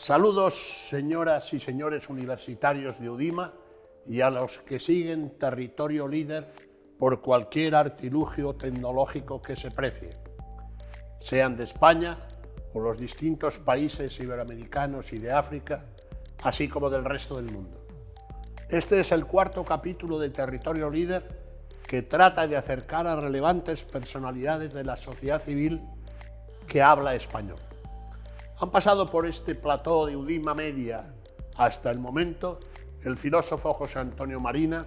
Saludos, señoras y señores universitarios de UDIMA y a los que siguen Territorio Líder por cualquier artilugio tecnológico que se precie, sean de España o los distintos países iberoamericanos y de África, así como del resto del mundo. Este es el cuarto capítulo de Territorio Líder que trata de acercar a relevantes personalidades de la sociedad civil que habla español. Han pasado por este plató de UDIMA Media hasta el momento el filósofo José Antonio Marina,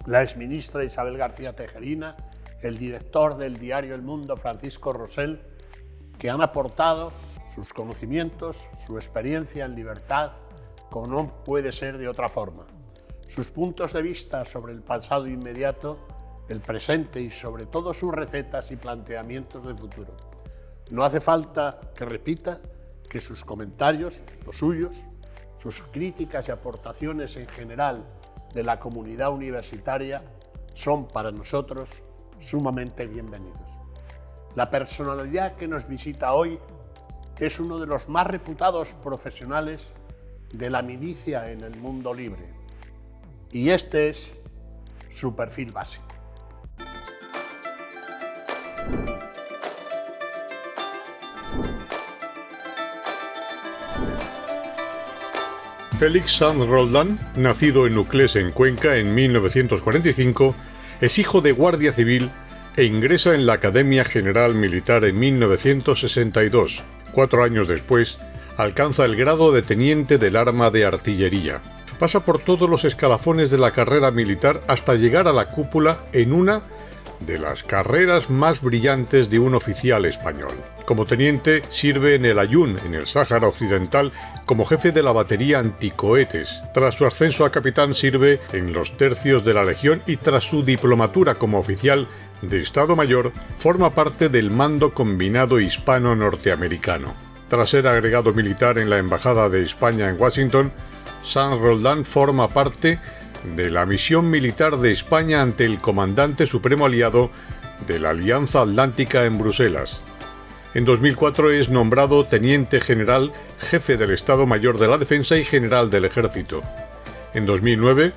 la exministra Isabel García Tejerina, el director del diario El Mundo Francisco Rosell, que han aportado sus conocimientos, su experiencia en libertad, como no puede ser de otra forma, sus puntos de vista sobre el pasado inmediato, el presente y sobre todo sus recetas y planteamientos de futuro. No hace falta que repita que sus comentarios, los suyos, sus críticas y aportaciones en general de la comunidad universitaria son para nosotros sumamente bienvenidos. La personalidad que nos visita hoy es uno de los más reputados profesionales de la milicia en el mundo libre, y este es su perfil básico. Félix Sanz Roldán, nacido en Uclés, en Cuenca, en 1945, es hijo de guardia civil e ingresa en la Academia General Militar en 1962. 4 años después, alcanza el grado de teniente del arma de artillería. Pasa por todos los escalafones de la carrera militar hasta llegar a la cúpula en una de las carreras más brillantes de un oficial español. Como teniente sirve en el Ayun, en el Sáhara Occidental, como jefe de la batería anticohetes. Tras su ascenso a capitán sirve en los tercios de la Legión y tras su diplomatura como oficial de Estado Mayor forma parte del mando combinado hispano-norteamericano. Tras ser agregado militar en la Embajada de España en Washington, Sanz Roldán forma parte de la misión militar de España ante el comandante supremo aliado de la Alianza Atlántica en Bruselas. En 2004 es nombrado teniente general, jefe del Estado Mayor de la Defensa y general del Ejército. En 2009,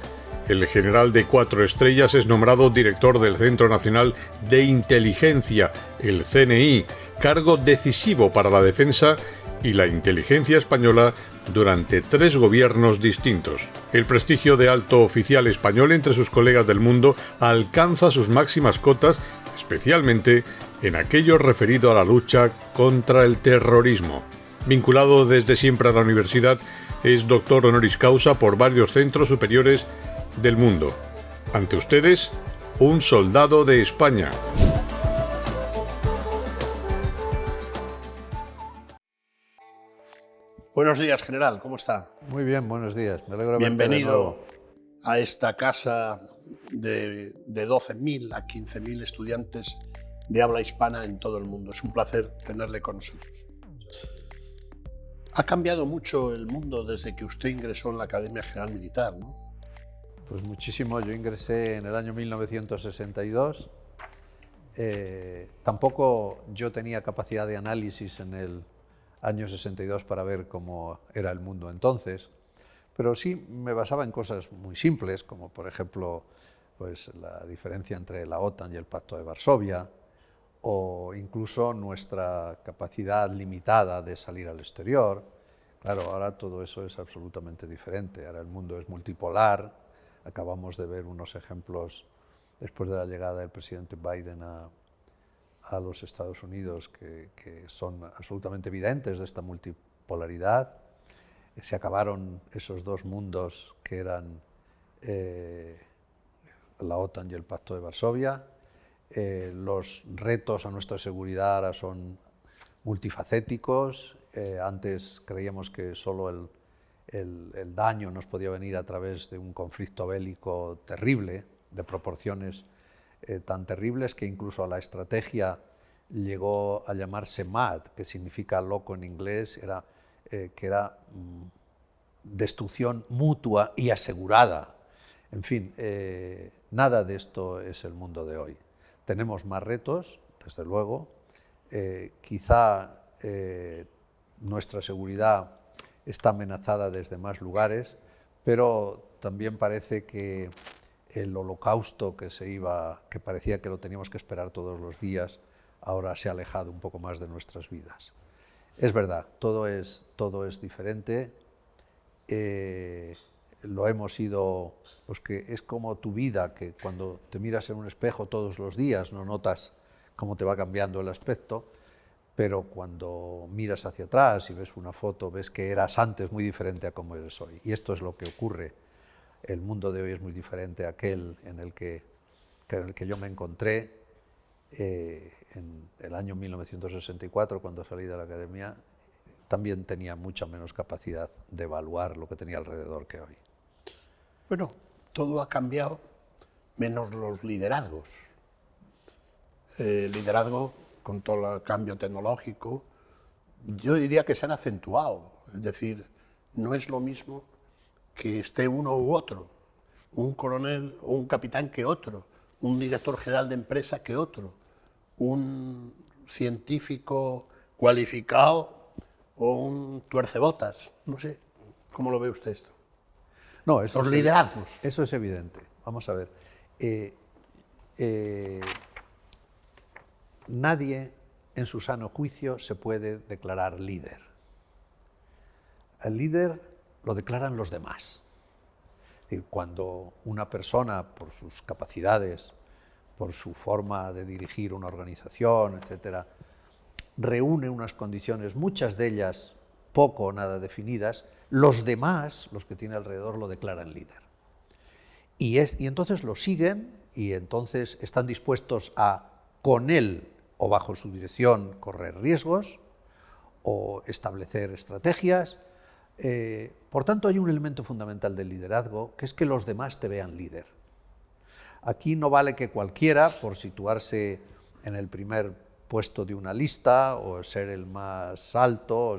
el general de 4 estrellas es nombrado director del Centro Nacional de Inteligencia, el CNI, cargo decisivo para la defensa y la inteligencia española durante 3 gobiernos distintos. El prestigio de alto oficial español entre sus colegas del mundo alcanza sus máximas cotas, especialmente en aquello referido a la lucha contra el terrorismo. Vinculado desde siempre a la universidad, es doctor honoris causa por varios centros superiores del mundo. Ante ustedes, un soldado de España. Buenos días, general, ¿cómo está? Muy bien, buenos días. Me alegro de verte de Bienvenido nuevo. a esta casa de 12.000 a 15.000 estudiantes de habla hispana en todo el mundo. Es un placer tenerle con nosotros. Ha cambiado mucho el mundo desde que usted ingresó en la Academia General Militar, ¿no? Pues muchísimo. Yo ingresé en el año 1962. Tampoco yo tenía capacidad de análisis en el año 62 para ver cómo era el mundo entonces, pero sí me basaba en cosas muy simples, como por ejemplo pues, la diferencia entre la OTAN y el Pacto de Varsovia, o incluso nuestra capacidad limitada de salir al exterior. Claro, ahora todo eso es absolutamente diferente. Ahora el mundo es multipolar. Acabamos de ver unos ejemplos después de la llegada del presidente Biden a los Estados Unidos que son absolutamente evidentes de esta multipolaridad. Se acabaron esos 2 mundos que eran la OTAN y el Pacto de Varsovia. Los retos a nuestra seguridad ahora son multifacéticos. Antes creíamos que solo el daño nos podía venir a través de un conflicto bélico terrible, de proporciones tan terribles que incluso la estrategia llegó a llamarse MAD, que significa loco en inglés, que era destrucción mutua y asegurada. En fin, nada de esto es el mundo de hoy. Tenemos más retos, desde luego. Quizá nuestra seguridad está amenazada desde más lugares, pero también parece que el holocausto que parecía que lo teníamos que esperar todos los días, ahora se ha alejado un poco más de nuestras vidas. Es verdad, todo es diferente. Lo hemos ido, es como tu vida, que cuando te miras en un espejo todos los días no notas cómo te va cambiando el aspecto, pero cuando miras hacia atrás y ves una foto, ves que eras antes muy diferente a como eres hoy. Y esto es lo que ocurre. El mundo de hoy es muy diferente a aquel en el que yo me encontré en el año 1964, cuando salí de la academia. También tenía mucha menos capacidad de evaluar lo que tenía alrededor que hoy. Bueno, todo ha cambiado, menos los liderazgos. El liderazgo, con todo el cambio tecnológico, yo diría que se han acentuado. Es decir, no es lo mismo que esté uno u otro, un coronel o un capitán que otro, un director general de empresa que otro, un científico cualificado o un tuercebotas. No sé, ¿cómo lo ve usted esto? No, eso Los liderazgos. Eso es evidente. Vamos a ver. Nadie en su sano juicio se puede declarar líder. El líder lo declaran los demás. Es decir, cuando una persona, por sus capacidades, por su forma de dirigir una organización, etcétera, reúne unas condiciones, muchas de ellas poco o nada definidas, los demás, los que tiene alrededor, lo declaran líder. Y entonces lo siguen y entonces están dispuestos a, con él o bajo su dirección, correr riesgos o establecer estrategias. Por tanto, hay un elemento fundamental del liderazgo, que es que los demás te vean líder. Aquí no vale que cualquiera, por situarse en el primer puesto de una lista o ser el más alto,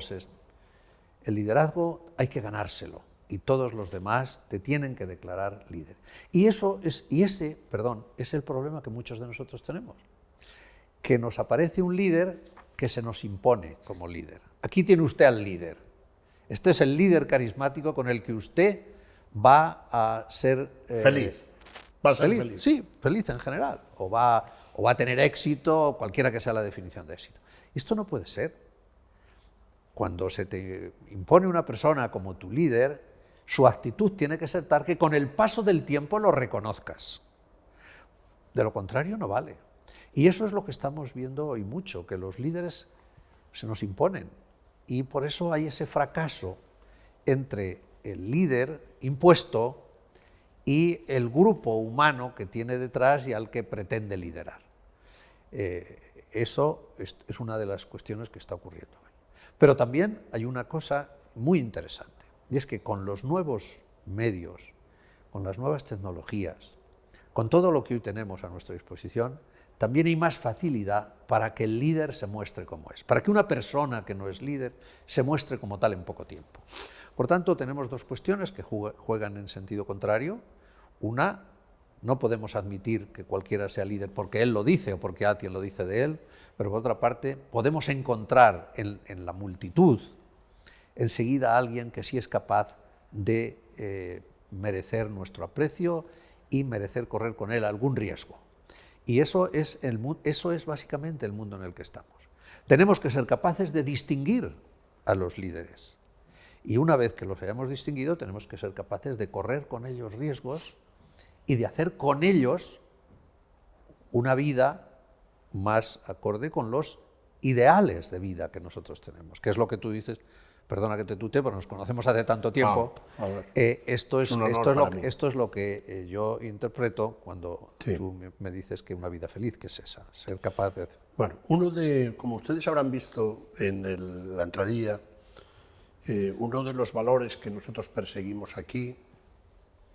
el liderazgo hay que ganárselo y todos los demás te tienen que declarar líder. Y ese es el problema que muchos de nosotros tenemos, que nos aparece un líder que se nos impone como líder. Aquí tiene usted al líder. Este es el líder carismático con el que usted va a ser feliz. Va a ser feliz. Sí, feliz en general. O va a tener éxito, cualquiera que sea la definición de éxito. Esto no puede ser. Cuando se te impone una persona como tu líder, su actitud tiene que ser tal que con el paso del tiempo lo reconozcas. De lo contrario, no vale. Y eso es lo que estamos viendo hoy mucho, que los líderes se nos imponen. Y por eso hay ese fracaso entre el líder impuesto y el grupo humano que tiene detrás y al que pretende liderar. Eso es una de las cuestiones que está ocurriendo hoy. Pero también hay una cosa muy interesante, y es que con los nuevos medios, con las nuevas tecnologías, con todo lo que hoy tenemos a nuestra disposición, también hay más facilidad para que el líder se muestre como es, para que una persona que no es líder se muestre como tal en poco tiempo. Por tanto, tenemos dos cuestiones que juegan en sentido contrario. Una, no podemos admitir que cualquiera sea líder porque él lo dice o porque alguien lo dice de él, pero por otra parte, podemos encontrar en la multitud enseguida a alguien que sí es capaz de merecer nuestro aprecio y merecer correr con él algún riesgo. Y eso es básicamente el mundo en el que estamos. Tenemos que ser capaces de distinguir a los líderes. Y una vez que los hayamos distinguido, tenemos que ser capaces de correr con ellos riesgos y de hacer con ellos una vida más acorde con los ideales de vida que nosotros tenemos, que es lo que tú dices. Perdona que te tutee, pero nos conocemos hace tanto tiempo. Esto es lo que yo interpreto cuando tú me dices que una vida feliz, que es esa, ser capaz de... Bueno, como ustedes habrán visto en la entradilla, uno de los valores que nosotros perseguimos aquí,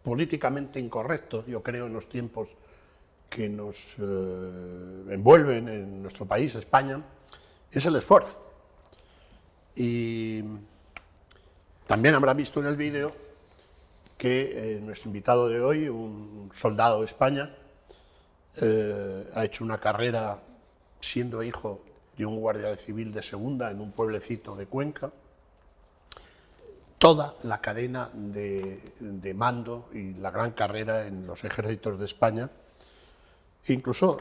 políticamente incorrecto, yo creo, en los tiempos que nos envuelven en nuestro país, España, es el esfuerzo. Y también habrá visto en el vídeo que nuestro invitado de hoy, un soldado de España, ha hecho una carrera siendo hijo de un guardia civil de segunda en un pueblecito de Cuenca. toda la cadena de mando y la gran carrera en los ejércitos de España. Incluso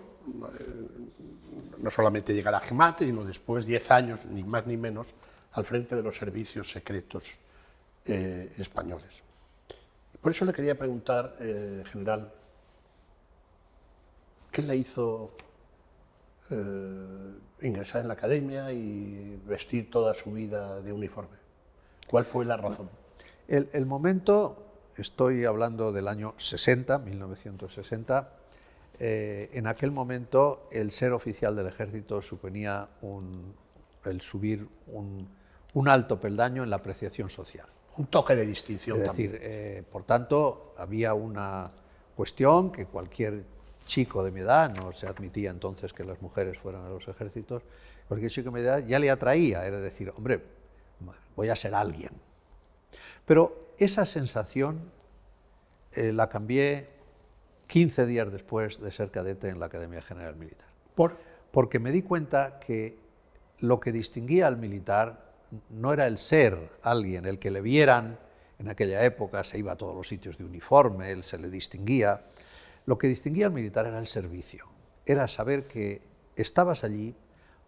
no solamente llegar a Gemate, sino después 10 años, ni más ni menos, al frente de los servicios secretos españoles. Por eso le quería preguntar, general, ¿qué le hizo ingresar en la academia y vestir toda su vida de uniforme? ¿Cuál fue la razón? El momento, estoy hablando del año 60, 1960, en aquel momento el ser oficial del ejército suponía el subir un alto peldaño en la apreciación social. Un toque de distinción también. Es decir, por tanto, había una cuestión que cualquier chico de mi edad, no se admitía entonces que las mujeres fueran a los ejércitos, cualquier chico de mi edad ya le atraía, era decir, hombre, voy a ser alguien. Pero esa sensación la cambié 15 días después de ser cadete en la Academia General Militar. Porque me di cuenta que lo que distinguía al militar no era el ser alguien, el que le vieran, en aquella época se iba a todos los sitios de uniforme, él se le distinguía. Lo que distinguía al militar era el servicio, era saber que estabas allí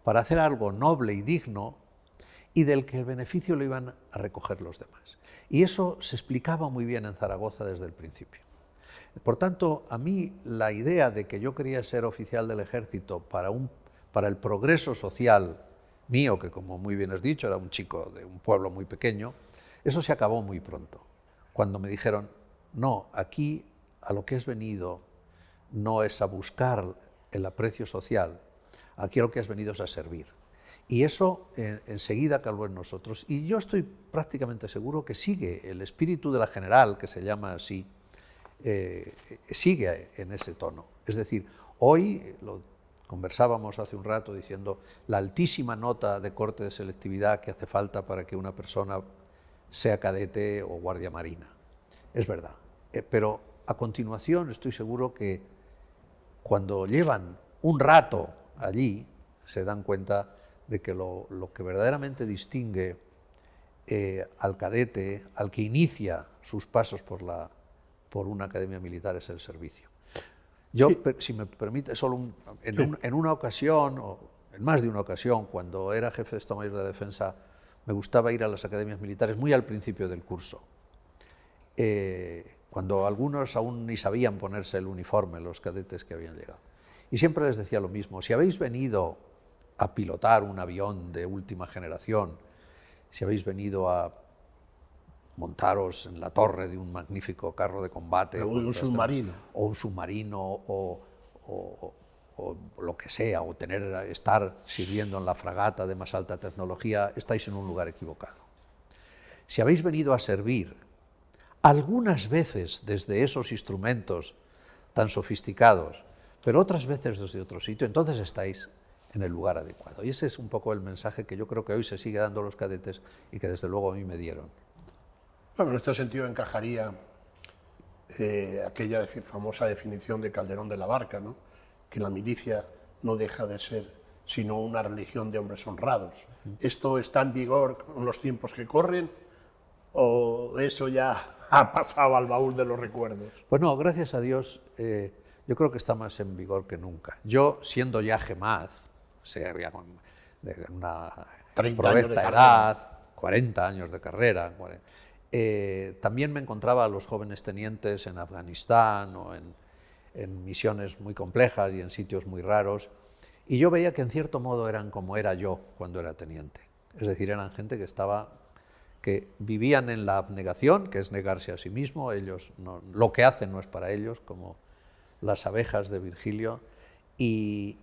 para hacer algo noble y digno y del que el beneficio lo iban a recoger los demás. Y eso se explicaba muy bien en Zaragoza desde el principio. Por tanto, a mí la idea de que yo quería ser oficial del ejército para el progreso social mío, que como muy bien has dicho, era un chico de un pueblo muy pequeño, eso se acabó muy pronto, cuando me dijeron, no, aquí a lo que has venido no es a buscar el aprecio social, aquí a lo que has venido es a servir. Y eso enseguida caló en nosotros, y yo estoy prácticamente seguro que sigue el espíritu de la general, que se llama así, sigue en ese tono. Es decir, hoy lo conversábamos hace un rato diciendo la altísima nota de corte de selectividad que hace falta para que una persona sea cadete o guardia marina. Es verdad, pero a continuación estoy seguro que cuando llevan un rato allí se dan cuenta de que lo que verdaderamente distingue al cadete, al que inicia sus pasos por una academia militar, es el servicio. Yo, sí, si me permite, solo en una ocasión, o en más de una ocasión, cuando era jefe de Estado Mayor de la Defensa, me gustaba ir a las academias militares muy al principio del curso, cuando algunos aún ni sabían ponerse el uniforme, los cadetes que habían llegado. Y siempre les decía lo mismo, si habéis venido a pilotar un avión de última generación, si habéis venido a montaros en la torre de un magnífico carro de combate, o un submarino, o lo que sea, o estar sirviendo en la fragata de más alta tecnología, estáis en un lugar equivocado. Si habéis venido a servir, algunas veces desde esos instrumentos tan sofisticados, pero otras veces desde otro sitio, entonces estáis en el lugar adecuado. Y ese es un poco el mensaje que yo creo que hoy se sigue dando a los cadetes y que desde luego a mí me dieron. Bueno, en este sentido encajaría aquella famosa definición de Calderón de la Barca, ¿no? Que la milicia no deja de ser sino una religión de hombres honrados. ¿Esto está en vigor con los tiempos que corren o eso ya ha pasado al baúl de los recuerdos? Pues no, gracias a Dios, yo creo que está más en vigor que nunca. Yo, siendo ya gemaz, de una provecta edad, 40 años de carrera, también me encontraba a los jóvenes tenientes en Afganistán o en misiones muy complejas y en sitios muy raros, y yo veía que en cierto modo eran como era yo cuando era teniente. Es decir, eran gente que vivían en la abnegación, que es negarse a sí mismo. Ellos lo que hacen no es para ellos, como las abejas de Virgilio, y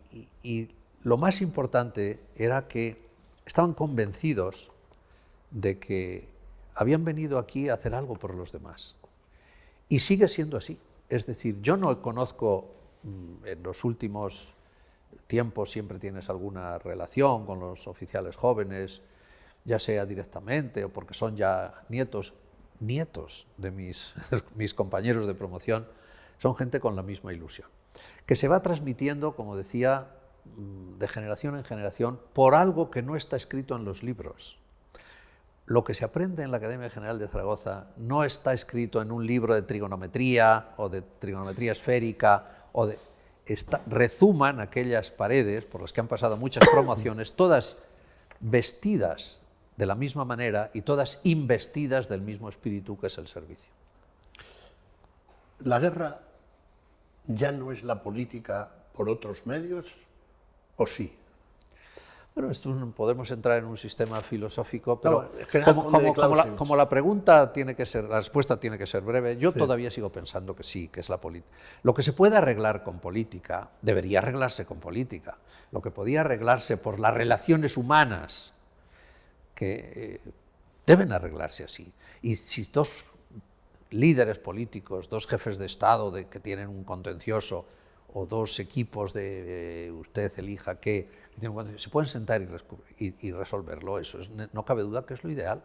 lo más importante era que estaban convencidos de que habían venido aquí a hacer algo por los demás. Y sigue siendo así. Es decir, yo no conozco, en los últimos tiempos siempre tienes alguna relación con los oficiales jóvenes, ya sea directamente o porque son ya nietos de mis compañeros de promoción, son gente con la misma ilusión, que se va transmitiendo, como decía, de generación en generación, por algo que no está escrito en los libros. lo que se aprende en la Academia General de Zaragoza no está escrito en un libro de trigonometría o de trigonometría esférica, rezuman aquellas paredes por las que han pasado muchas promociones, todas vestidas de la misma manera y todas investidas del mismo espíritu que es el servicio. ¿La guerra ya no es la política por otros medios o sí? Bueno, podemos entrar en un sistema filosófico, pero no, como la pregunta tiene que ser, la respuesta tiene que ser breve, yo todavía sigo pensando que sí, que es la política. Lo que se puede arreglar con política, debería arreglarse con política. Lo que podía arreglarse por las relaciones humanas, que deben arreglarse así. Y si dos líderes políticos, dos jefes de Estado que tienen un contencioso, o dos equipos de usted elija que se pueden sentar y resolverlo, no cabe duda que es lo ideal.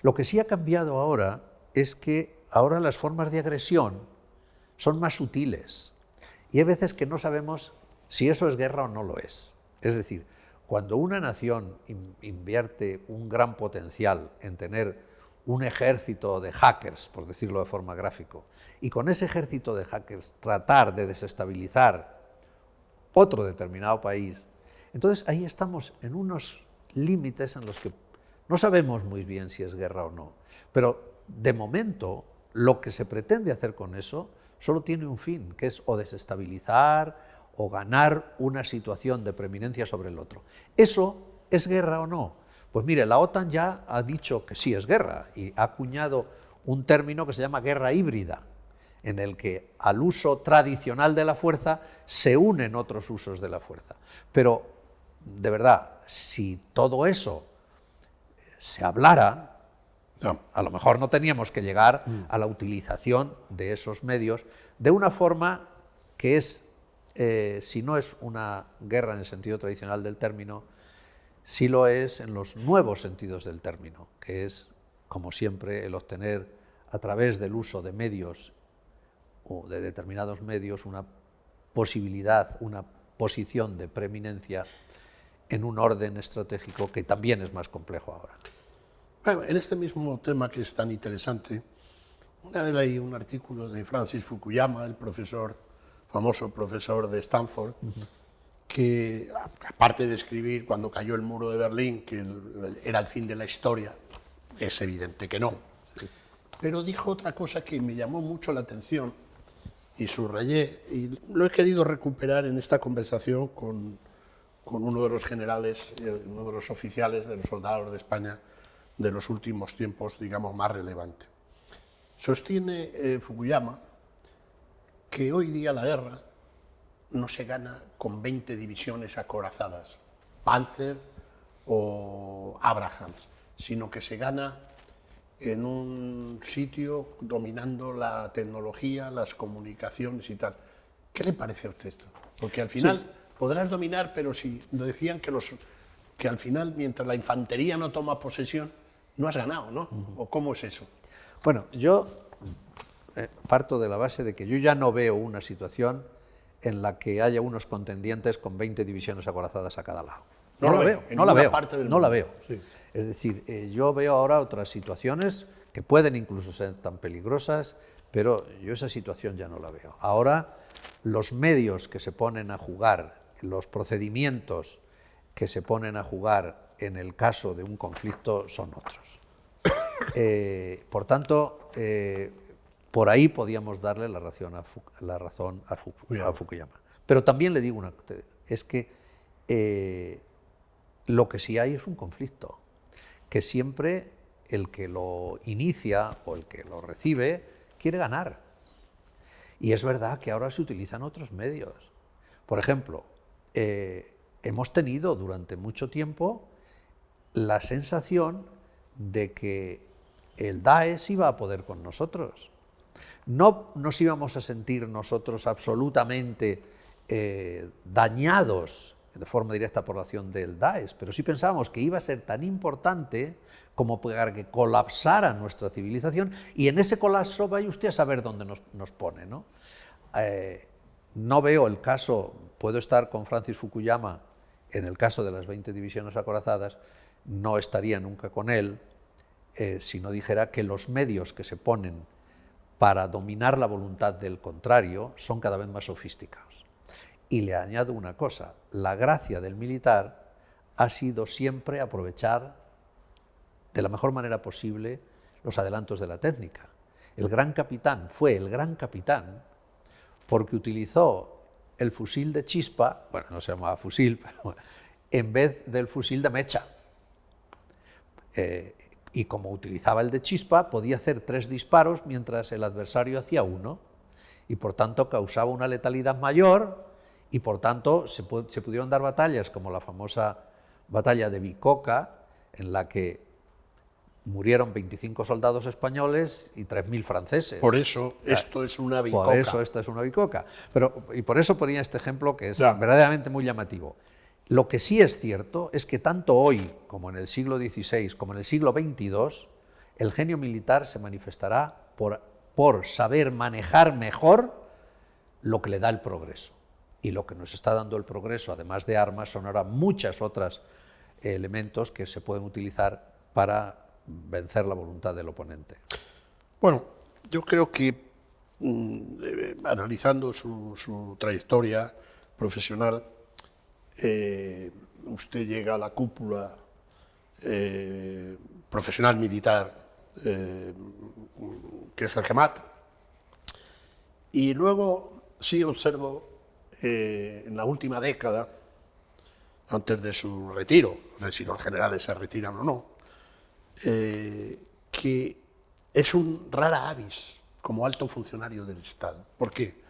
Lo que sí ha cambiado ahora es que ahora las formas de agresión son más sutiles y hay veces que no sabemos si eso es guerra o no lo es. Es decir, cuando una nación invierte un gran potencial en tener un ejército de hackers, por decirlo de forma gráfica, y con ese ejército de hackers tratar de desestabilizar otro determinado país, entonces ahí estamos en unos límites en los que no sabemos muy bien si es guerra o no, pero de momento lo que se pretende hacer con eso solo tiene un fin, que es o desestabilizar o ganar una situación de preeminencia sobre el otro. ¿Eso es guerra o no? Pues mire, la OTAN ya ha dicho que sí es guerra y ha acuñado un término que se llama guerra híbrida, en el que al uso tradicional de la fuerza se unen otros usos de la fuerza. Pero, de verdad, si todo eso se hablara, a lo mejor no teníamos que llegar a la utilización de esos medios de una forma que es, si no es una guerra en el sentido tradicional del término, sí lo es en los nuevos sentidos del término, que es, como siempre, el obtener a través del uso de medios o de determinados medios una posibilidad, una posición de preeminencia en un orden estratégico que también es más complejo ahora. Bueno, en este mismo tema que es tan interesante, una vez leí un artículo de Francis Fukuyama, el famoso profesor de Stanford, que aparte de escribir cuando cayó el muro de Berlín, que era el fin de la historia, es evidente que no, sí. Pero dijo otra cosa que me llamó mucho la atención y subrayé, y lo he querido recuperar en esta conversación con uno de los generales, uno de los oficiales de los soldados de España de los últimos tiempos, digamos, más relevante. Sostiene Fukuyama que hoy día la guerra no se gana con 20 divisiones acorazadas, Panzer o Abrahams, sino que se gana en un sitio dominando la tecnología, las comunicaciones y tal. ¿Qué le parece a usted esto? Porque al final podrás dominar, pero si decían que al final, mientras la infantería no toma posesión, no has ganado, ¿no? ¿O cómo es eso? Bueno, yo parto de la base de que yo ya no veo una situación en la que haya unos contendientes con 20 divisiones acorazadas a cada lado. No la veo. Sí. Es decir, yo veo ahora otras situaciones que pueden incluso ser tan peligrosas, pero yo esa situación ya no la veo. Ahora, los medios que se ponen a jugar, los procedimientos que se ponen a jugar en el caso de un conflicto son otros. Por tanto, por ahí podíamos darle la razón a Fukuyama. Pero también le digo es que lo que sí hay es un conflicto, que siempre el que lo inicia o el que lo recibe quiere ganar. Y es verdad que ahora se utilizan otros medios. Por ejemplo, hemos tenido durante mucho tiempo la sensación de que el Daesh iba a poder con nosotros. No nos íbamos a sentir nosotros absolutamente dañados de forma directa por la acción del Daesh, pero sí pensábamos que iba a ser tan importante como para que colapsara nuestra civilización, y en ese colapso vaya usted a saber dónde nos pone, ¿no? No veo el caso, puedo estar con Francis Fukuyama en el caso de las 20 divisiones acorazadas, no estaría nunca con él si no dijera que los medios que se ponen para dominar la voluntad del contrario son cada vez más sofisticados. Y le añado una cosa, la gracia del militar ha sido siempre aprovechar de la mejor manera posible los adelantos de la técnica. El gran capitán fue el gran capitán porque utilizó el fusil de chispa, bueno, no se llamaba fusil, pero en vez del fusil de mecha. Y como utilizaba el de chispa, podía hacer 3 disparos mientras el adversario hacía 1, y por tanto causaba una letalidad mayor, y por tanto se pudieron dar batallas como la famosa batalla de Bicocca, en la que murieron 25 soldados españoles y 3.000 franceses. Por eso esto es una bicoca. Por eso esta es una bicoca. Y por eso ponía este ejemplo que es verdaderamente muy llamativo. Lo que sí es cierto es que tanto hoy, como en el siglo XVI, como en el siglo XXII, el genio militar se manifestará por saber manejar mejor lo que le da el progreso. Y lo que nos está dando el progreso, además de armas, son ahora muchos otros elementos que se pueden utilizar para vencer la voluntad del oponente. Bueno, yo creo que analizando su trayectoria profesional, usted llega a la cúpula profesional militar, que es el GEMAT, y luego sí observo en la última década, antes de su retiro, no sé si los generales se retiran o no, que es un rara avis como alto funcionario del Estado. ¿Por qué?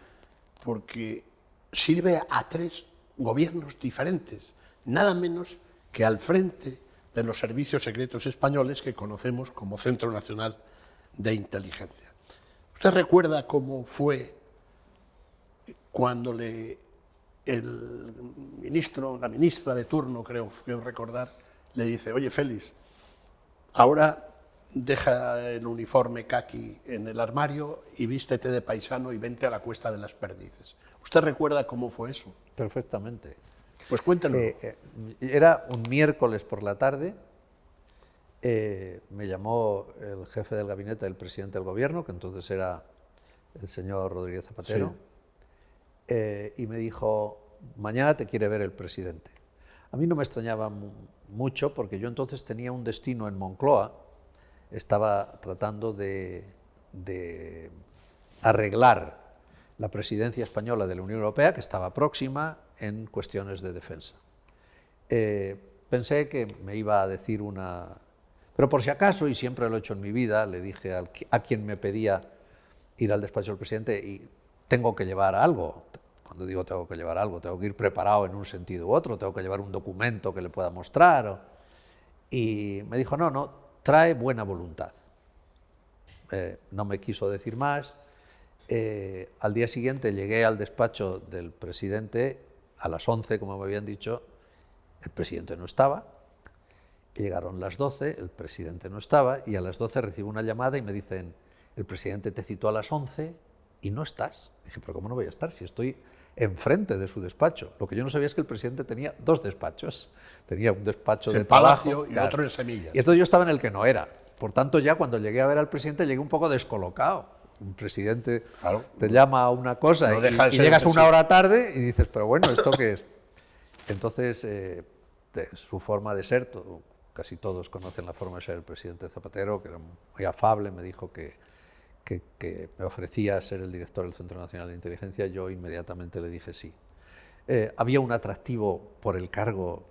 Porque sirve a 3 gobiernos diferentes, nada menos que al frente de los servicios secretos españoles que conocemos como Centro Nacional de Inteligencia. ¿Usted recuerda cómo fue cuando el ministro, la ministra de turno, creo recordar, le dice: oye, Félix, ahora deja el uniforme caqui en el armario y vístete de paisano y vente a la Cuesta de las Perdices? ¿Usted recuerda cómo fue eso? Perfectamente. Pues cuéntanos. Era un miércoles por la tarde, me llamó el jefe del gabinete del presidente del gobierno, que entonces era el señor Rodríguez Zapatero, y me dijo: mañana te quiere ver el presidente. A mí no me extrañaba mucho porque yo entonces tenía un destino en Moncloa, estaba tratando de arreglar la presidencia española de la Unión Europea, que estaba próxima, en cuestiones de defensa. Pensé que me iba a decir una... Pero por si acaso, y siempre lo he hecho en mi vida, le dije a quien me pedía ir al despacho del presidente: y tengo que llevar algo. Cuando digo tengo que llevar algo, tengo que ir preparado en un sentido u otro, tengo que llevar un documento que le pueda mostrar. Y me dijo: no, trae buena voluntad. No me quiso decir más. Al día siguiente llegué al despacho del presidente a las 11, como me habían dicho. El presidente no estaba. Llegaron las 12, el presidente no estaba, y a las 12 recibo una llamada y me dicen: el presidente te citó a las 11 y no estás. Dije: pero ¿cómo no voy a estar si estoy enfrente de su despacho? Lo que yo no sabía es que el presidente tenía 2 despachos. Tenía un despacho de trabajo, Palacio, y otro en Semillas. Y entonces yo estaba en el que no era. Por tanto, ya cuando llegué a ver al presidente llegué un poco descolocado. Un presidente te llama a una cosa y llegas una hora tarde y dices: pero bueno, ¿esto qué es? Entonces, su forma de ser, casi todos conocen la forma de ser el presidente Zapatero, que era muy afable, me dijo que me ofrecía ser el director del Centro Nacional de Inteligencia. Yo inmediatamente le dije sí. Había un atractivo por el cargo.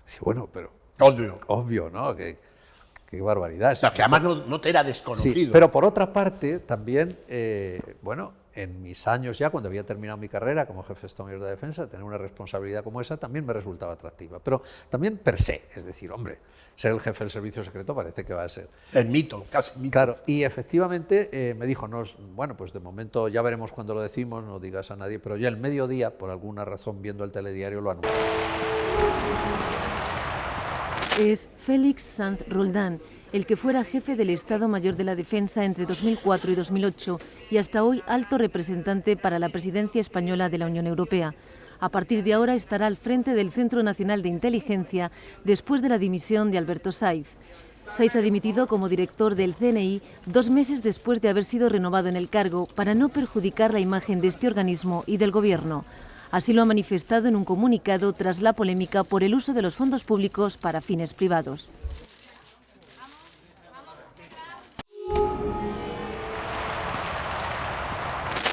Sí, bueno, pero... Obvio, ¿no? Qué barbaridad. O sea, que además no te era desconocido. Sí, pero por otra parte, también, en mis años ya, cuando había terminado mi carrera como jefe de Estado Mayor de Defensa, tener una responsabilidad como esa también me resultaba atractiva. Pero también per se, es decir, hombre, ser el jefe del servicio secreto parece que va a ser... El mito, casi mito. Claro, y efectivamente me dijo: bueno, pues de momento ya veremos cuándo lo decimos, no digas a nadie, pero ya el mediodía, por alguna razón, viendo el telediario, lo anunció. Es Félix Sanz Roldán, el que fuera jefe del Estado Mayor de la Defensa entre 2004 y 2008 y hasta hoy alto representante para la presidencia española de la Unión Europea. A partir de ahora estará al frente del Centro Nacional de Inteligencia después de la dimisión de Alberto Saiz. Saiz ha dimitido como director del CNI 2 meses después de haber sido renovado en el cargo para no perjudicar la imagen de este organismo y del Gobierno. Así lo ha manifestado en un comunicado tras la polémica por el uso de los fondos públicos para fines privados.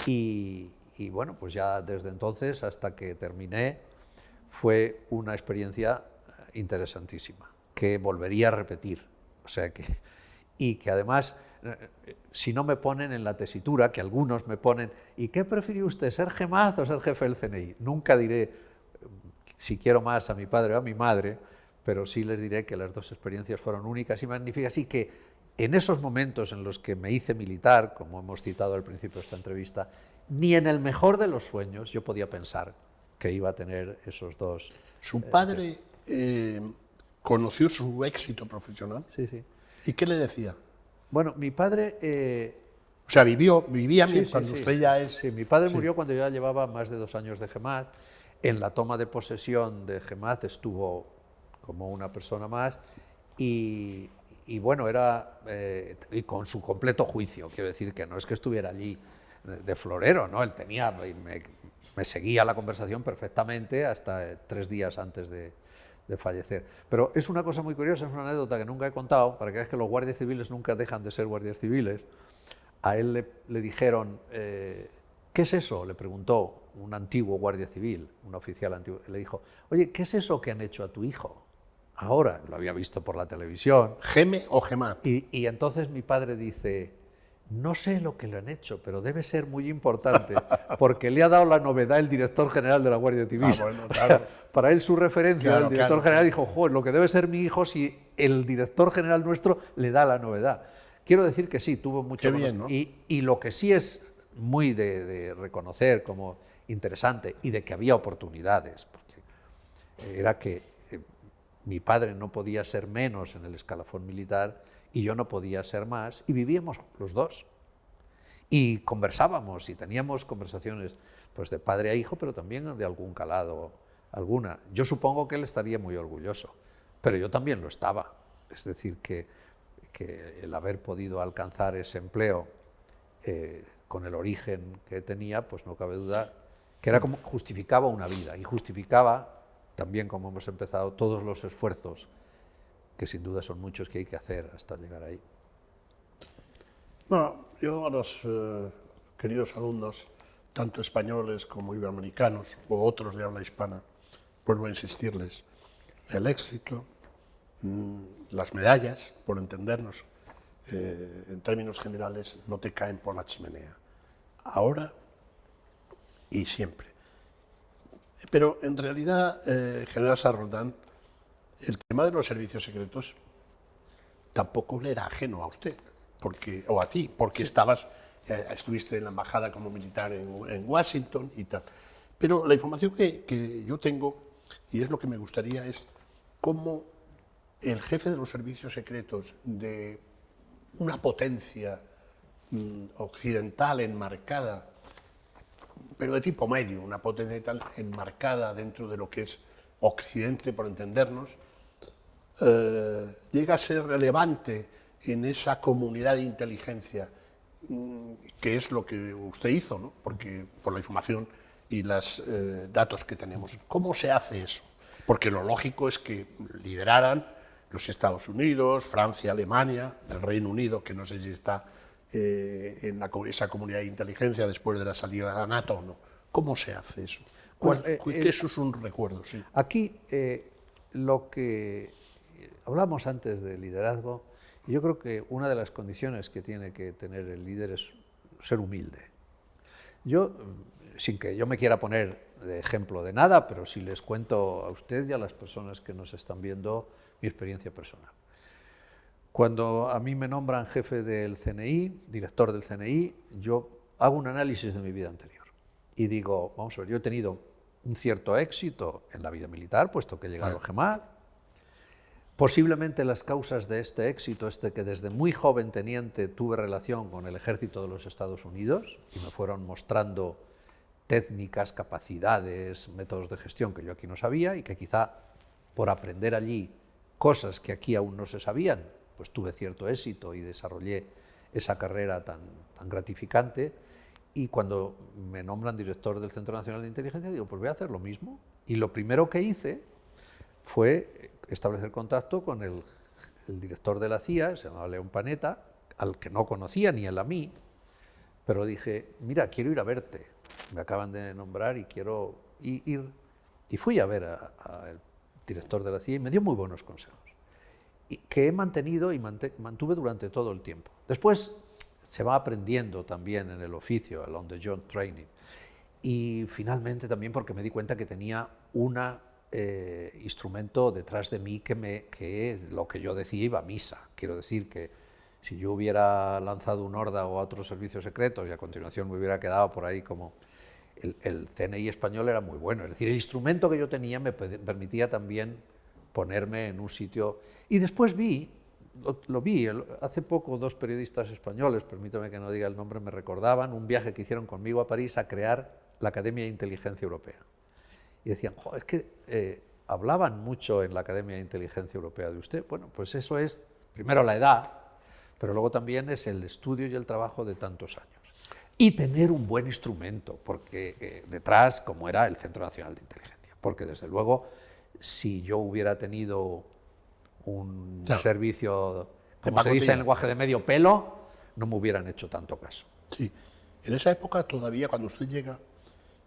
Y bueno, pues ya desde entonces hasta que terminé fue una experiencia interesantísima, que volvería a repetir. O sea y que además, si no me ponen en la tesitura, que algunos me ponen, ¿y qué prefirió usted, ser GEMAZ o ser jefe del CNI? Nunca diré si quiero más a mi padre o a mi madre, pero sí les diré que las dos experiencias fueron únicas y magníficas y que en esos momentos en los que me hice militar, como hemos citado al principio de esta entrevista, ni en el mejor de los sueños yo podía pensar que iba a tener esos dos. ¿Su padre conoció su éxito profesional? Sí, sí. ¿Y qué le decía? Bueno, mi padre... O sea, vivía sí, cuando sí, usted ya es... Sí, mi padre murió cuando yo ya llevaba más de 2 años de GEMAZ. En la toma de posesión de GEMAZ estuvo como una persona más y bueno, era y con su completo juicio, quiero decir que no es que estuviera allí de florero, ¿no? Él tenía, me seguía la conversación perfectamente hasta 3 días antes de fallecer. Pero es una cosa muy curiosa, es una anécdota que nunca he contado, para que veas que los guardias civiles nunca dejan de ser guardias civiles. A él le dijeron, ¿qué es eso?, le preguntó un antiguo guardia civil, un oficial antiguo, le dijo, oye, ¿qué es eso que han hecho a tu hijo? Ahora, lo había visto por la televisión. ¿Geme o GEMAZ? Y entonces mi padre dice, no sé lo que le han hecho, pero debe ser muy importante, porque le ha dado la novedad el director general de la Guardia Civil. Bueno, claro. O sea, para él su referencia, Claro, el director claro, general, dijo, joder, lo que debe ser mi hijo si el director general nuestro le da la novedad. Quiero decir que sí, tuvo mucho... Qué bien, ¿no? Y lo que sí es muy de reconocer como interesante y de que había oportunidades, porque era que mi padre no podía ser menos en el escalafón militar y yo no podía ser más, y vivíamos los dos. Y conversábamos y teníamos conversaciones pues de padre a hijo, pero también de algún calado, alguna. Yo supongo que él estaría muy orgulloso, pero yo también lo estaba. Es decir, que el haber podido alcanzar ese empleo con el origen que tenía, pues no cabe duda que era como justificaba una vida y justificaba también, como hemos empezado, todos los esfuerzos, que sin duda son muchos, que hay que hacer hasta llegar ahí. No, yo a los queridos alumnos, tanto españoles como iberoamericanos o otros de habla hispana, vuelvo a insistirles, el éxito, las medallas, por entendernos, en términos generales, no te caen por la chimenea. Ahora y siempre. Pero en realidad, general Sanz Roldán, el tema de los servicios secretos tampoco le era ajeno a usted, o a ti, porque sí. Estuviste en la embajada como militar en Washington y tal. Pero la información que yo tengo, y es lo que me gustaría, es cómo el jefe de los servicios secretos de una potencia occidental enmarcada, pero de tipo medio, una potencia tal enmarcada dentro de lo que es Occidente, por entendernos, llega a ser relevante en esa comunidad de inteligencia, que es lo que usted hizo, ¿no? Porque por la información y los datos que tenemos. ¿Cómo se hace eso? Porque lo lógico es que lideraran los Estados Unidos, Francia, Alemania, el Reino Unido, que no sé si está en esa comunidad de inteligencia después de la salida de la NATO o no. ¿Cómo se hace eso? Que eso es un recuerdo, sí. Aquí lo que hablamos antes de liderazgo, yo creo que una de las condiciones que tiene que tener el líder es ser humilde. Yo, sin que yo me quiera poner de ejemplo de nada, pero si les cuento a usted y a las personas que nos están viendo mi experiencia personal. Cuando a mí me nombran jefe del CNI, director del CNI, yo hago un análisis de mi vida anterior y digo, vamos a ver, yo he tenido un cierto éxito en la vida militar, puesto que he llegado a GEMAZ. Posiblemente las causas de este éxito es que desde muy joven teniente tuve relación con el ejército de los Estados Unidos y me fueron mostrando técnicas, capacidades, métodos de gestión que yo aquí no sabía y que quizá por aprender allí cosas que aquí aún no se sabían, pues tuve cierto éxito y desarrollé esa carrera tan gratificante. Y cuando me nombran director del Centro Nacional de Inteligencia, digo, pues voy a hacer lo mismo. Y lo primero que hice fue establecer contacto con el director de la CIA, se llamaba León Panetta, al que no conocía ni él a mí, pero dije, mira, quiero ir a verte, me acaban de nombrar y quiero ir. Y fui a ver al director de la CIA y me dio muy buenos consejos, y que he mantenido y mantuve durante todo el tiempo. Después se va aprendiendo también en el oficio, el on-the-job training, y finalmente también porque me di cuenta que tenía un instrumento detrás de mí que lo que yo decía iba a misa. Quiero decir que si yo hubiera lanzado un horda o a otros servicios secretos y a continuación me hubiera quedado por ahí como... El CNI español era muy bueno, es decir, el instrumento que yo tenía me permitía también ponerme en un sitio... Y después lo vi, hace poco 2 periodistas españoles, permítame que no diga el nombre, me recordaban un viaje que hicieron conmigo a París a crear la Academia de Inteligencia Europea. Y decían, es que hablaban mucho en la Academia de Inteligencia Europea de usted. Bueno, pues eso es, primero la edad, pero luego también es el estudio y el trabajo de tantos años. Y tener un buen instrumento, porque detrás, como era el Centro Nacional de Inteligencia, porque desde luego, si yo hubiera tenido un servicio, como se dice en lenguaje de medio pelo, no me hubieran hecho tanto caso. Sí, en esa época todavía, cuando usted llega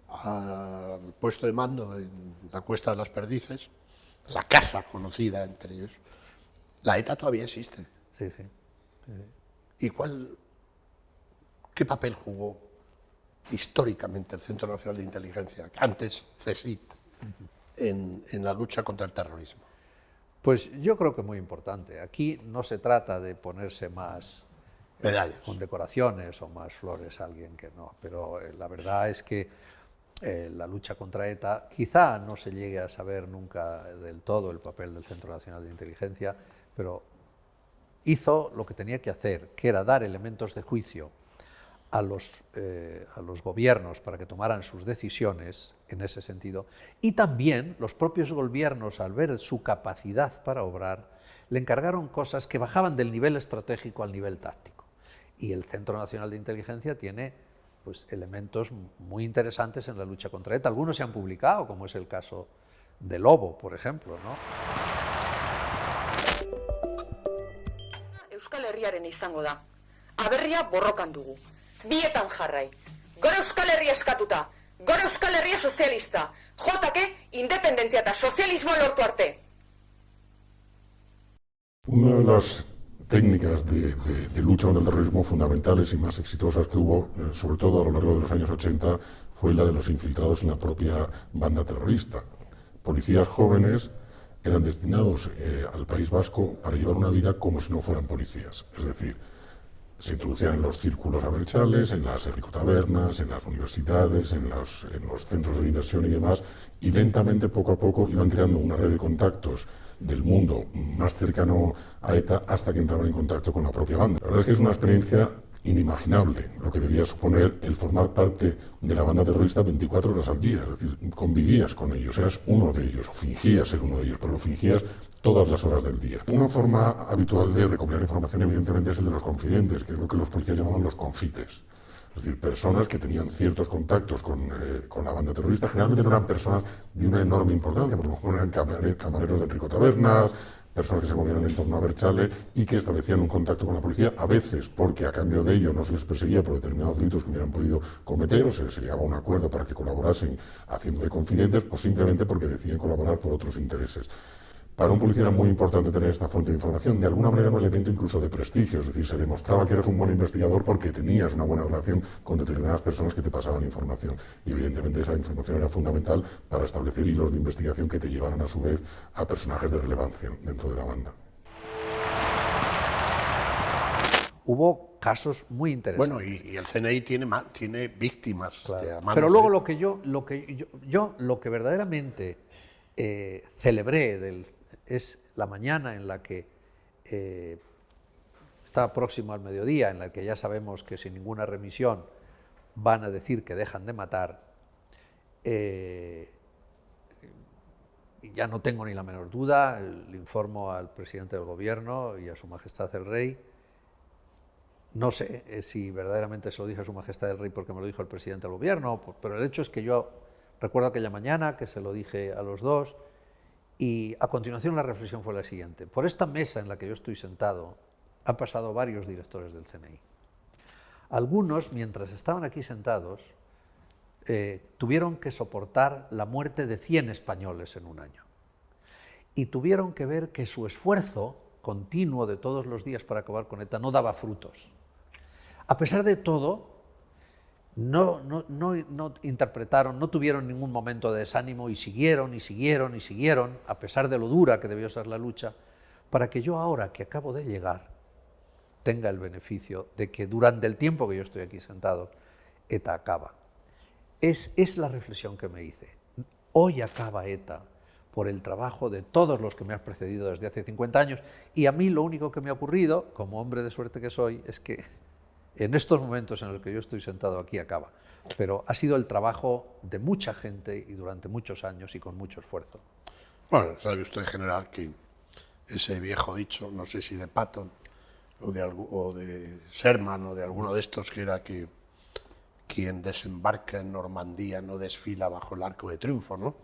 al puesto de mando en la Cuesta de las Perdices, la casa conocida entre ellos, la ETA todavía existe. Sí, sí. ¿Y qué papel jugó históricamente el Centro Nacional de Inteligencia, antes CSIC, en la lucha contra el terrorismo? Pues yo creo que muy importante. Aquí no se trata de ponerse más medallas, condecoraciones o más flores a alguien que no, pero la verdad es que la lucha contra ETA, quizá no se llegue a saber nunca del todo el papel del Centro Nacional de Inteligencia, pero hizo lo que tenía que hacer, que era dar elementos de juicio a los gobiernos para que tomaran sus decisiones en ese sentido, y también los propios gobiernos, al ver su capacidad para obrar, le encargaron cosas que bajaban del nivel estratégico al nivel táctico. Y el Centro Nacional de Inteligencia tiene pues, elementos muy interesantes en la lucha contra ETA. Algunos se han publicado, como es el caso de Lobo, por ejemplo, ¿no? Euskal Herriaren izango da. Aberria borrokan dugu. Bietan jarrai. Gora Euskal Herria eskatuta. Gora Euskal Herria sozialista. Jotake independentzia eta sozialismoa lortu arte. Una de las técnicas de lucha contra el terrorismo fundamentales y más exitosas que hubo, sobre todo a lo largo de los años 80, fue la de los infiltrados en la propia banda terrorista. Policías jóvenes eran destinados al País Vasco para llevar una vida como si no fueran policías. Es decir, se introducían en los círculos abertzales, en las herricotabernas, en las universidades, en los centros de diversión y demás, y lentamente, poco a poco, iban creando una red de contactos del mundo más cercano a ETA hasta que entraban en contacto con la propia banda. La verdad es que es una experiencia inimaginable lo que debía suponer el formar parte de la banda terrorista 24 horas al día, es decir, convivías con ellos, eras uno de ellos, o fingías ser uno de ellos, pero lo fingías todas las horas del día. Una forma habitual de recopilar información, evidentemente, es el de los confidentes, que es lo que los policías llamaban los confites. Es decir, personas que tenían ciertos contactos con la banda terrorista. Generalmente no eran personas de una enorme importancia, por lo mejor eran camareros de tricotabernas, personas que se movían en torno a Berchale y que establecían un contacto con la policía, a veces porque a cambio de ello no se les perseguía por determinados delitos que hubieran podido cometer, o se llegaba a un acuerdo para que colaborasen haciendo de confidentes, o simplemente porque deciden colaborar por otros intereses. Para un policía era muy importante tener esta fuente de información, de alguna manera un elemento incluso de prestigio, es decir, se demostraba que eras un buen investigador porque tenías una buena relación con determinadas personas que te pasaban información. Y evidentemente esa información era fundamental para establecer hilos de investigación que te llevaran a su vez a personajes de relevancia dentro de la banda. Hubo casos muy interesantes. Bueno, y el CNI tiene víctimas. Claro. Pero luego lo que verdaderamente celebré es la mañana en la que está próximo al mediodía, en la que ya sabemos que sin ninguna remisión van a decir que dejan de matar, ya no tengo ni la menor duda, le informo al presidente del gobierno y a su majestad el rey. No sé si verdaderamente se lo dije a su majestad el rey porque me lo dijo el presidente del gobierno, pero el hecho es que yo recuerdo aquella mañana que se lo dije a los dos, y a continuación la reflexión fue la siguiente. Por esta mesa en la que yo estoy sentado han pasado varios directores del CNI. Algunos, mientras estaban aquí sentados, tuvieron que soportar la muerte de 100 españoles en un año. Y tuvieron que ver que su esfuerzo continuo de todos los días para acabar con ETA no daba frutos. A pesar de todo, no interpretaron, no tuvieron ningún momento de desánimo y siguieron, a pesar de lo dura que debió ser la lucha, para que yo ahora que acabo de llegar tenga el beneficio de que durante el tiempo que yo estoy aquí sentado, ETA acaba. Es la reflexión que me hice. Hoy acaba ETA por el trabajo de todos los que me han precedido desde hace 50 años, y a mí lo único que me ha ocurrido, como hombre de suerte que soy, es que en estos momentos en los que yo estoy sentado aquí acaba. Pero ha sido el trabajo de mucha gente y durante muchos años y con mucho esfuerzo. Bueno, sabe usted, general, que ese viejo dicho, no sé si de Patton o de Sherman o de alguno de estos, que era que quien desembarca en Normandía no desfila bajo el arco de triunfo, ¿no?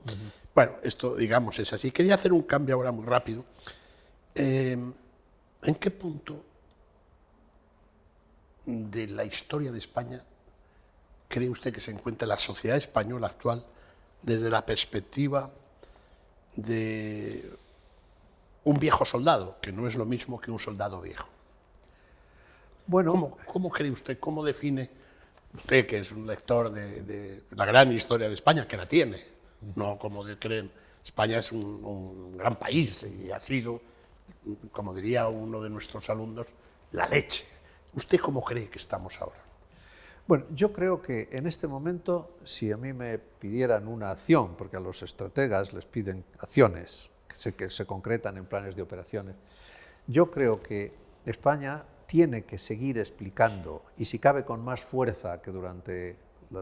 Bueno, esto, digamos, es así. Quería hacer un cambio ahora muy rápido. ¿En qué punto de la historia de España cree usted que se encuentra la sociedad española actual desde la perspectiva de un viejo soldado, que no es lo mismo que un soldado viejo? Bueno, ¿Cómo cree usted, cómo define usted, que es un lector de la gran historia de España, que la tiene, no como creen? España es un gran país y ha sido, como diría uno de nuestros alumnos, la leche. ¿Usted cómo cree que estamos ahora? Bueno, yo creo que en este momento, si a mí me pidieran una acción, porque a los estrategas les piden acciones que se concretan en planes de operaciones, yo creo que España tiene que seguir explicando, y si cabe con más fuerza que durante la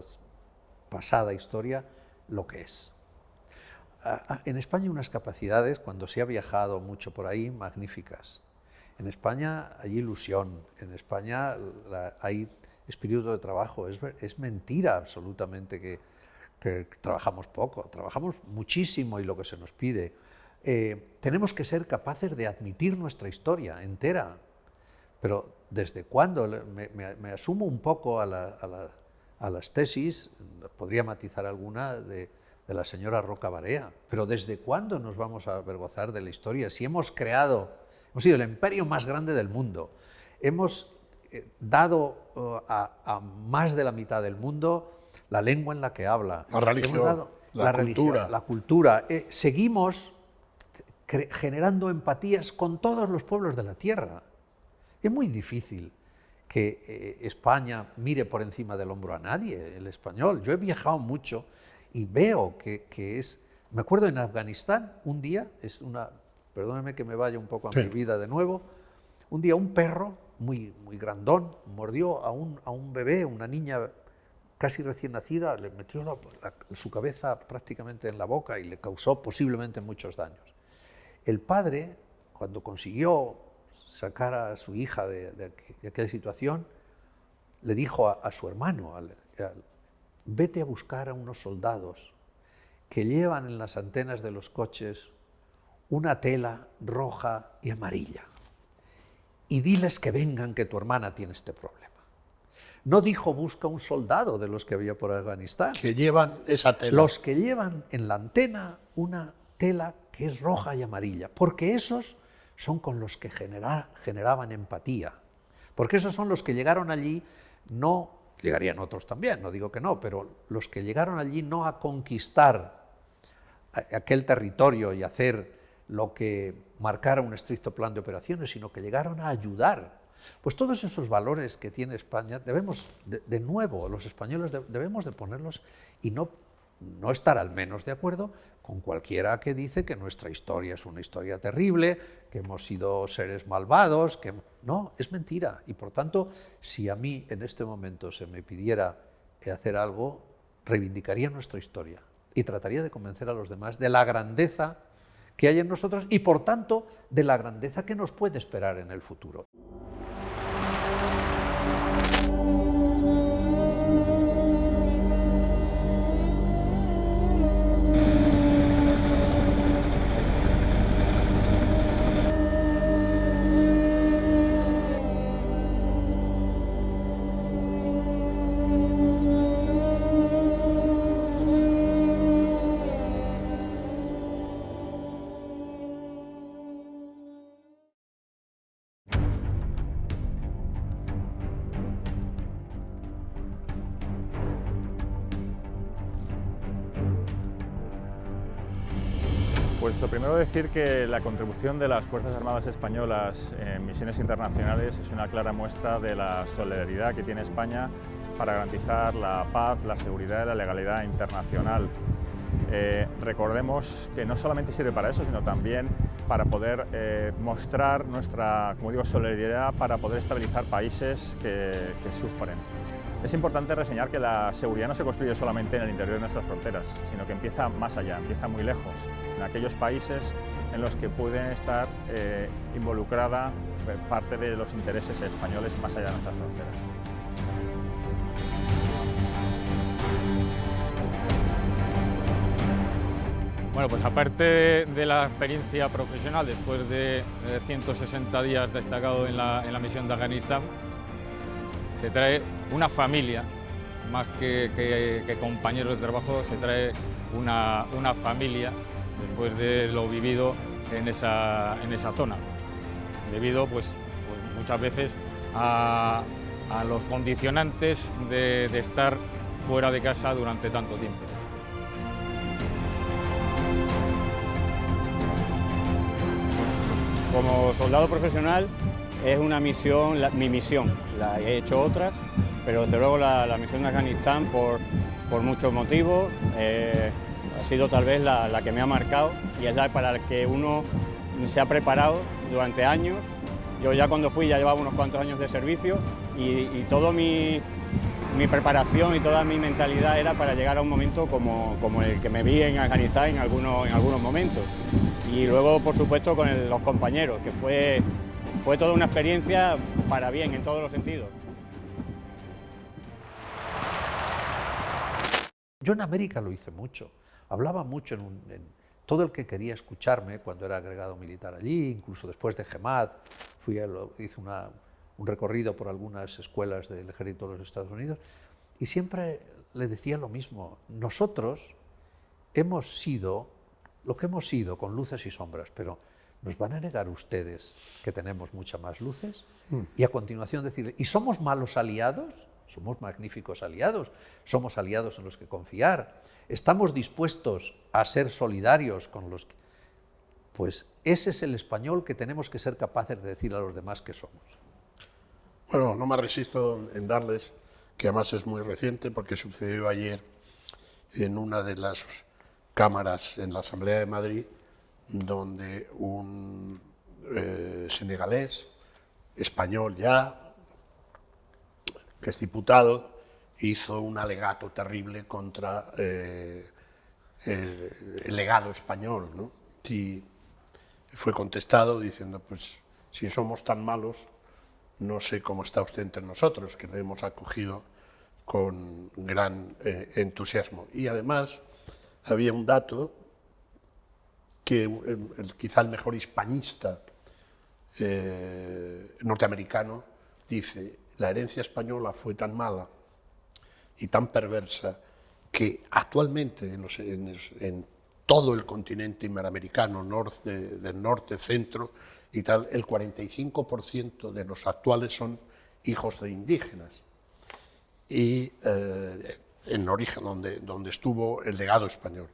pasada historia, lo que es. En España hay unas capacidades, cuando se ha viajado mucho por ahí, magníficas. En España hay ilusión, en España hay espíritu de trabajo. Es mentira absolutamente que trabajamos poco, trabajamos muchísimo y lo que se nos pide. Tenemos que ser capaces de admitir nuestra historia entera. Pero ¿desde cuándo? Me asumo un poco a las tesis, podría matizar alguna, de la señora Roca Barea, pero ¿desde cuándo nos vamos a avergonzar de la historia? Si hemos sido el imperio más grande del mundo, hemos dado a más de la mitad del mundo la lengua en la que habla, la religión, la cultura. Seguimos generando empatías con todos los pueblos de la tierra. Es muy difícil que España mire por encima del hombro a nadie, el español. Yo he viajado mucho y veo que es... Me acuerdo en Afganistán, un día, perdónenme que me vaya un poco a mi vida de nuevo, un día un perro muy grandón mordió a un bebé, una niña casi recién nacida, le metió su cabeza prácticamente en la boca y le causó posiblemente muchos daños. El padre, cuando consiguió sacar a su hija de aquella situación, le dijo a su hermano, vete a buscar a unos soldados que llevan en las antenas de los coches una tela roja y amarilla y diles que vengan, que tu hermana tiene este problema. No dijo busca un soldado de los que había por Afganistán. Que llevan esa tela. Los que llevan en la antena una tela que es roja y amarilla, porque esos son con los que generaban empatía, porque esos son los que llegaron allí, llegarían otros también, no digo que no, pero los que llegaron allí no a conquistar aquel territorio y hacer lo que marcara un estricto plan de operaciones, sino que llegaron a ayudar. Pues todos esos valores que tiene España, debemos, de nuevo, los españoles debemos de ponerlos y no estar al menos de acuerdo con cualquiera que dice que nuestra historia es una historia terrible, que hemos sido seres malvados, que no, es mentira. Y por tanto, si a mí en este momento se me pidiera hacer algo, reivindicaría nuestra historia y trataría de convencer a los demás de la grandeza que hay en nosotros y, por tanto, de la grandeza que nos puede esperar en el futuro. Pues lo primero decir que la contribución de las Fuerzas Armadas Españolas en misiones internacionales es una clara muestra de la solidaridad que tiene España para garantizar la paz, la seguridad y la legalidad internacional. Recordemos que no solamente sirve para eso, sino también para poder mostrar nuestra, como digo, solidaridad para poder estabilizar países que sufren. Es importante reseñar que la seguridad no se construye solamente en el interior de nuestras fronteras, sino que empieza más allá, empieza muy lejos, en aquellos países en los que pueden estar involucrada parte de los intereses españoles más allá de nuestras fronteras. Bueno, pues aparte de la experiencia profesional, después de 160 días destacado en la misión de Afganistán, se trae una familia, más que compañeros de trabajo, se trae una familia después de lo vivido en esa zona, debido pues muchas veces a los condicionantes de estar fuera de casa durante tanto tiempo. Como soldado profesional es una misión, mi misión, la he hecho otras, pero desde luego la misión de Afganistán por muchos motivos ha sido tal vez la que me ha marcado y es la para la que uno se ha preparado durante años. Yo ya cuando fui ya llevaba unos cuantos años de servicio y toda mi preparación y toda mi mentalidad era para llegar a un momento como el que me vi en Afganistán en algunos momentos. Y luego, por supuesto, con los compañeros, que fue toda una experiencia para bien en todos los sentidos. Yo en América lo hice mucho, hablaba mucho todo el que quería escucharme cuando era agregado militar allí, incluso después de GEMAD, hice un recorrido por algunas escuelas del ejército de los Estados Unidos y siempre le decía lo mismo, nosotros hemos sido lo que hemos sido con luces y sombras, pero ¿nos van a negar ustedes que tenemos muchas más luces? Y a continuación decirle, ¿y somos malos aliados? Somos magníficos aliados, somos aliados en los que confiar, estamos dispuestos a ser solidarios con los que... Pues ese es el español que tenemos que ser capaces de decir a los demás que somos. Bueno, no me resisto en darles, que además es muy reciente, porque sucedió ayer en una de las cámaras en la Asamblea de Madrid, donde un senegalés, español ya, que es diputado, hizo un alegato terrible contra el legado español, ¿no? Y fue contestado diciendo, pues si somos tan malos, no sé cómo está usted entre nosotros, que lo hemos acogido con gran entusiasmo. Y además había un dato que quizá el mejor hispanista norteamericano dice, la herencia española fue tan mala y tan perversa que actualmente en todo el continente iberoamericano, del norte, centro y tal, el 45% de los actuales son hijos de indígenas. Y en origen, donde estuvo el legado español.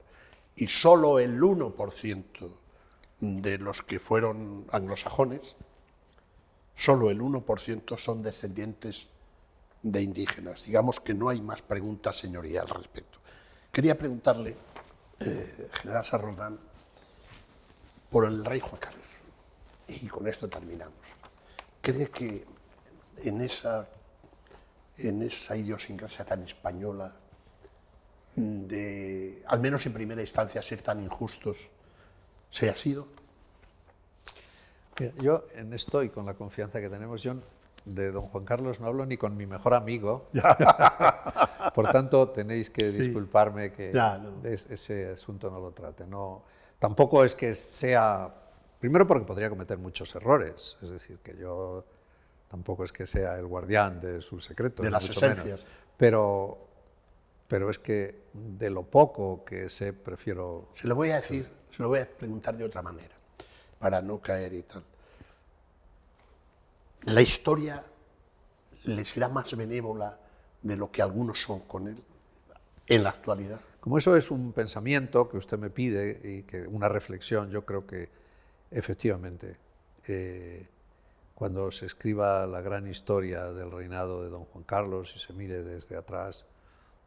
Y solo el 1% de los que fueron anglosajones, solo el 1% son descendientes de indígenas. Digamos que no hay más preguntas, señoría, al respecto. Quería preguntarle, general Sanz Roldán, por el rey Juan Carlos. Y con esto terminamos. ¿Cree que en esa idiosincrasia tan española, al menos en primera instancia, ser tan injustos, se ha sido. Mira, yo en esto y con la confianza que tenemos, yo de don Juan Carlos no hablo ni con mi mejor amigo. Por tanto, tenéis que disculparme que ese asunto no lo trate. No, tampoco es que sea... Primero porque podría cometer muchos errores. Es decir, que yo tampoco es que sea el guardián de sus secretos. De las esencias. Pero es que de lo poco que sé, prefiero... Se lo voy a decir, se lo voy a preguntar de otra manera, para no caer y tal. ¿La historia le será más benévola de lo que algunos son con él en la actualidad? Como eso es un pensamiento que usted me pide y que una reflexión, yo creo que efectivamente cuando se escriba la gran historia del reinado de don Juan Carlos y se mire desde atrás,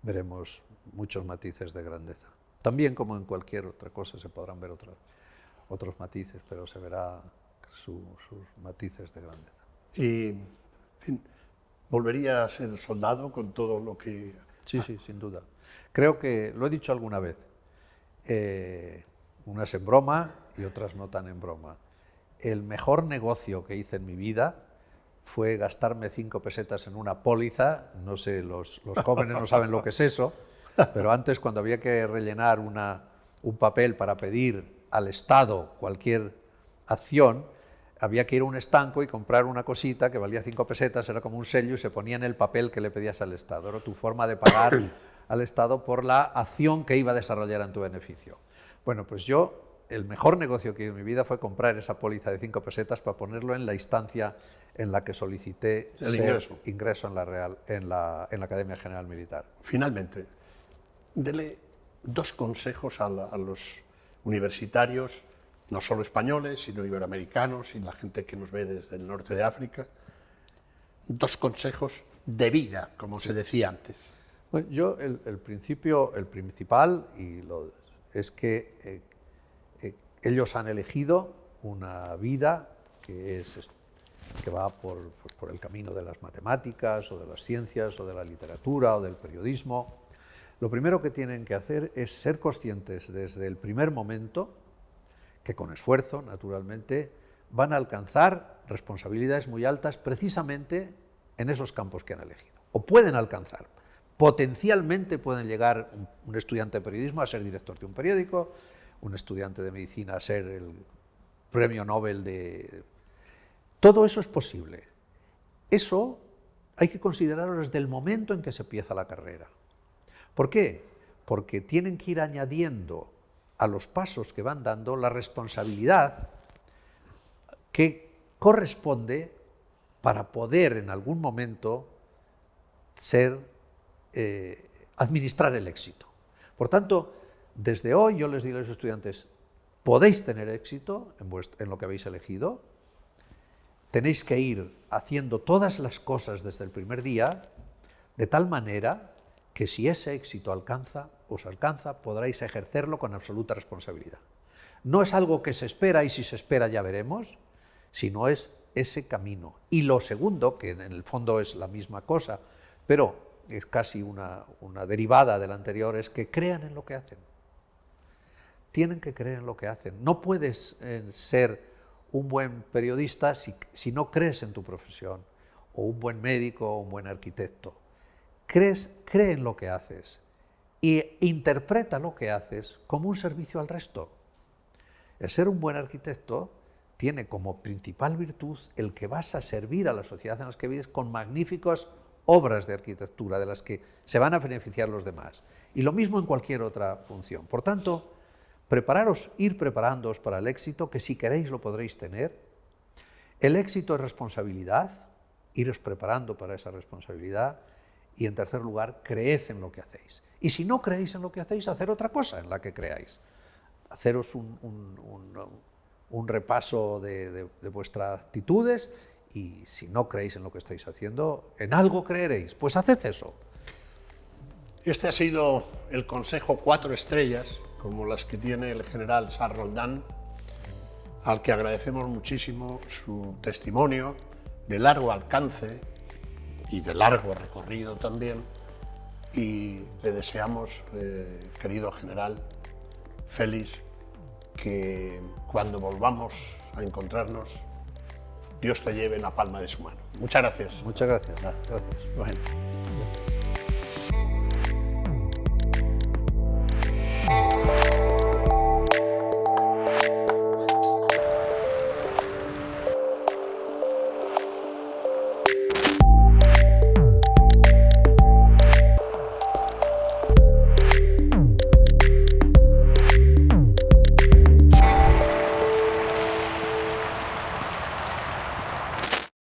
veremos muchos matices de grandeza. También como en cualquier otra cosa se podrán ver otros matices, pero se verá sus matices de grandeza. Y, en fin, ¿volvería a ser soldado con todo lo que...? Sí, sí, sin duda. Creo que, lo he dicho alguna vez, unas en broma y otras no tan en broma. El mejor negocio que hice en mi vida fue gastarme 5 pesetas en una póliza. No sé, los jóvenes no saben lo que es eso, pero antes, cuando había que rellenar un papel para pedir al Estado cualquier acción, había que ir a un estanco y comprar una cosita que valía 5 pesetas, era como un sello y se ponía en el papel que le pedías al Estado. Era tu forma de pagar al Estado por la acción que iba a desarrollar en tu beneficio. Bueno, pues yo, el mejor negocio que hice en mi vida fue comprar esa póliza de 5 pesetas para ponerlo en la instancia en la que solicité ingreso en la Academia General Militar. Finalmente, dele 2 consejos a los universitarios, no solo españoles, sino iberoamericanos y la gente que nos ve desde el norte de África. 2 consejos de vida, como se decía antes. Bueno, yo el principal es que ellos han elegido una vida que va por el camino de las matemáticas o de las ciencias o de la literatura o del periodismo. Lo primero que tienen que hacer es ser conscientes desde el primer momento que con esfuerzo, naturalmente, van a alcanzar responsabilidades muy altas precisamente en esos campos que han elegido. O pueden alcanzar. Potencialmente pueden llegar un estudiante de periodismo a ser director de un periódico, un estudiante de medicina a ser el premio Nobel de... Todo eso es posible. Eso hay que considerarlo desde el momento en que se empieza la carrera. ¿Por qué? Porque tienen que ir añadiendo a los pasos que van dando la responsabilidad que corresponde para poder en algún momento administrar el éxito. Por tanto, desde hoy yo les digo a los estudiantes, podéis tener éxito en lo que habéis elegido, tenéis que ir haciendo todas las cosas desde el primer día, de tal manera que si ese éxito os alcanza, podréis ejercerlo con absoluta responsabilidad. No es algo que se espera y si se espera ya veremos, sino es ese camino. Y lo segundo, que en el fondo es la misma cosa, pero es casi una derivada de la anterior, es que crean en lo que hacen. Tienen que creer en lo que hacen. No puedes ser un buen periodista si no crees en tu profesión, o un buen médico o un buen arquitecto. Cree en lo que haces e interpreta lo que haces como un servicio al resto. El ser un buen arquitecto tiene como principal virtud el que vas a servir a la sociedad en la que vives con magníficas obras de arquitectura de las que se van a beneficiar los demás. Y lo mismo en cualquier otra función. Por tanto, ir preparándoos para el éxito, que si queréis lo podréis tener. El éxito es responsabilidad, iros preparando para esa responsabilidad. Y en tercer lugar, creed en lo que hacéis. Y si no creéis en lo que hacéis, hacer otra cosa en la que creáis. Haceros un repaso de vuestras actitudes y si no creéis en lo que estáis haciendo, en algo creeréis, pues haced eso. Este ha sido el consejo 4 estrellas, como las que tiene el general Sar Roldán, al que agradecemos muchísimo su testimonio de largo alcance y de largo recorrido también, y le deseamos, querido general Félix, que cuando volvamos a encontrarnos, Dios te lleve en la palma de su mano. Muchas gracias. Muchas gracias. Gracias. Bueno.